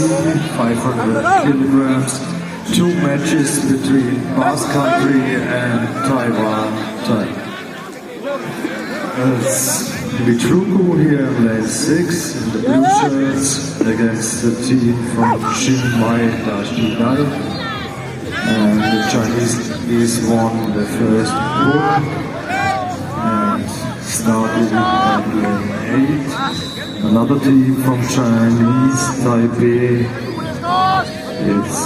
500 kilograms. 2 matches between Basque Country and Taiwan. It's Vitruku here in lane 6 in the blue shirts against the team from Chiang Mai Dashinai. And the Chinese won the first pull and started at lane 8. Another team from Chinese Taipei. It's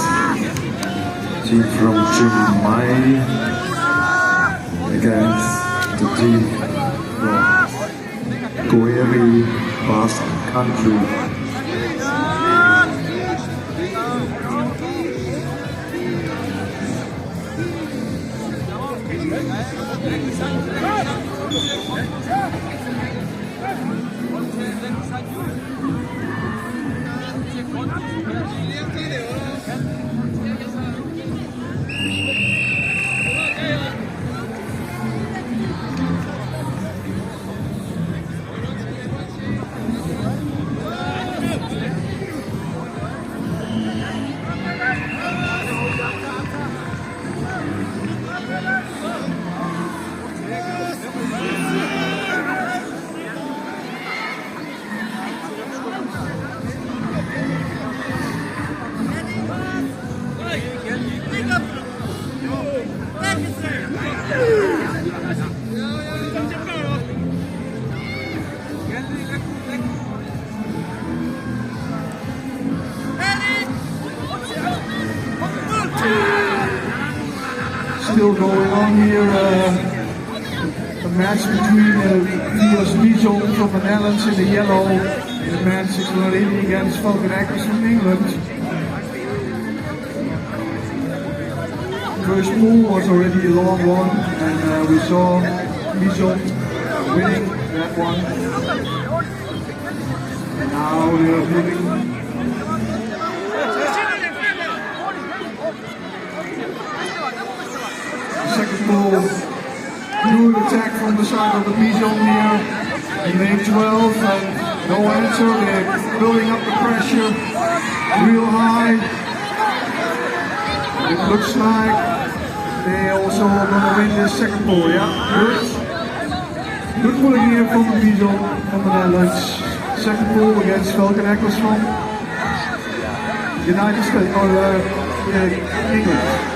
team from Chiang Mai against the team from Goeri Basque Country. Still going on here, a match between Niels Bijol from the Netherlands in the yellow and the man 680 against Falcon Eckers from England. First pool was already a long one, and we saw Bijol winning that one. And now we are moving. Second ball, good attack from the side of the Bijon here in lane 12, and no answer. They're building up the pressure real high. It looks like they also are going to win this second ball. Yeah, good pulling here from the Bijon from the Netherlands. Second ball against Falcon Eckers from United States or England.